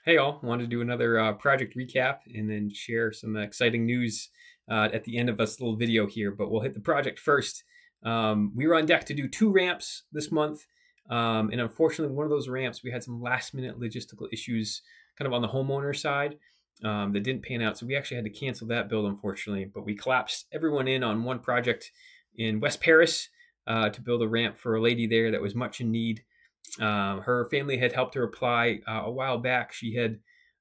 Hey all, wanted to do another project recap and then share some exciting news at the end of this little video here, but we'll hit the project first. We were on deck to do two ramps this month, and unfortunately one of those ramps, we had some last minute logistical issues kind of on the homeowner side that didn't pan out, so we actually had to cancel that build unfortunately, but we collapsed everyone in on one project in West Paris to build a ramp for a lady there that was much in need. Her family had helped her apply a while back. She had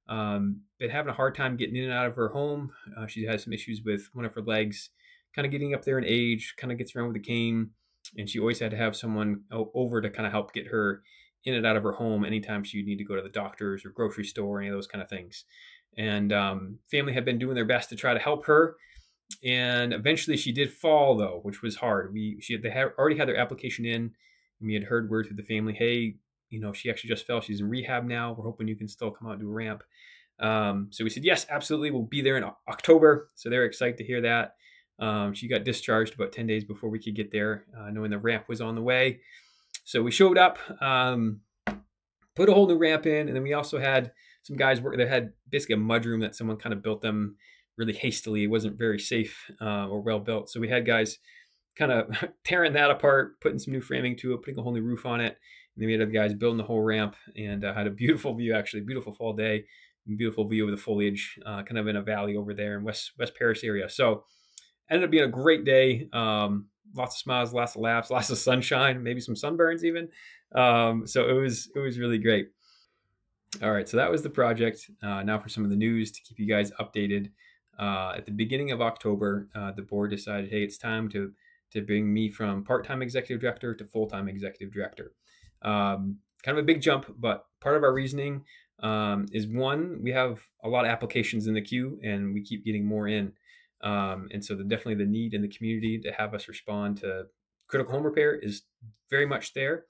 been having a hard time getting in and out of her home. She had some issues with one of her legs, kind of getting up there in age, kind of gets around with a cane. And she always had to have someone over to kind of help get her in and out of her home anytime she would need to go to the doctor's or grocery store, any of those kind of things. And family had been doing their best to try to help her. And eventually she did fall though, which was hard. They had already had their application in, and we had heard word through the family, hey, she actually just fell. She's in rehab now. We're hoping you can still come out and do a ramp. So we said, yes, absolutely. We'll be there in October. So they're excited to hear that. She got discharged about 10 days before we could get there, knowing the ramp was on the way. So we showed up, put a whole new ramp in. And then we also had some guys work that had basically a mudroom that someone kind of built them really hastily. It wasn't very safe or well built. So we had guys kind of tearing that apart, putting some new framing to it, putting a whole new roof on it. And then we had other guys building the whole ramp, and had a beautiful view, actually, beautiful fall day, beautiful view of the foliage, kind of in a valley over there in West Paris area. So ended up being a great day. Lots of smiles, lots of laughs, lots of sunshine, maybe some sunburns even. So it was really great. All right, so that was the project. Now for some of the news to keep you guys updated. At the beginning of October, the board decided, hey, it's time to bring me from part-time executive director to full-time executive director. Kind of a big jump, but part of our reasoning is one, we have a lot of applications in the queue and we keep getting more in. And so definitely the need in the community to have us respond to critical home repair is very much there.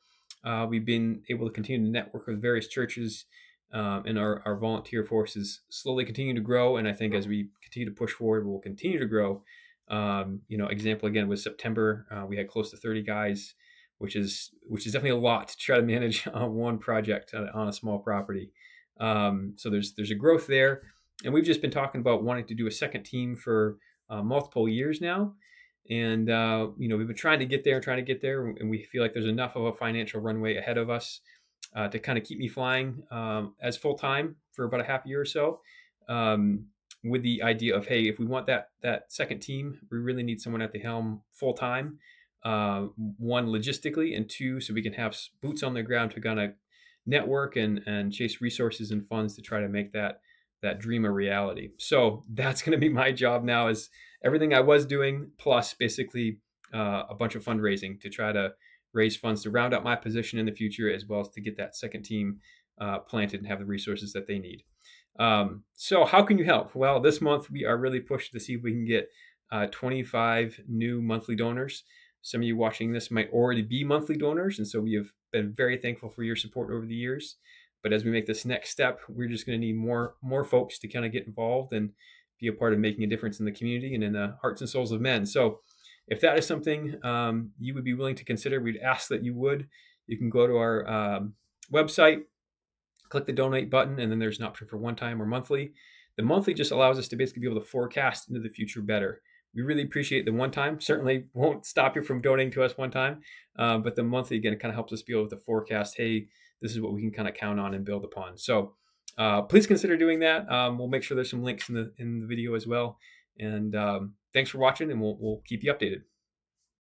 We've been able to continue to network with various churches, and our volunteer force is slowly continuing to grow. And I think as we continue to push forward, we'll continue to grow. Example again was September. We had close to 30 guys, which is definitely a lot to try to manage on one project on a small property. So there's a growth there, and we've just been talking about wanting to do a second team for multiple years now. And we've been trying to get there, and we feel like there's enough of a financial runway ahead of us to kind of keep me flying as full time for about a half year or so. With the idea of, hey, if we want that second team, we really need someone at the helm full time. One, logistically, and two, so we can have boots on the ground to kind of network and chase resources and funds to try to make that dream a reality. So that's going to be my job now, is everything I was doing plus basically a bunch of fundraising to try to raise funds to round out my position in the future, as well as to get that second team planted and have the resources that they need. So how can you help? Well, this month we are really pushed to see if we can get 25 new monthly donors. Some of you watching this might already be monthly donors, and so we have been very thankful for your support over the years. But as we make this next step, we're just going to need more folks to kind of get involved and be a part of making a difference in the community and in the hearts and souls of men. So if that is something you would be willing to consider, we'd ask that you would. You can go to our website, click the donate button, and then there's an option for one time or monthly. The monthly just allows us to basically be able to forecast into the future better. We really appreciate the one time. Certainly won't stop you from donating to us one time. But the monthly, again, it kind of helps us be able to forecast, hey, this is what we can kind of count on and build upon. So please consider doing that. We'll make sure there's some links in the video as well. And thanks for watching, and we'll keep you updated.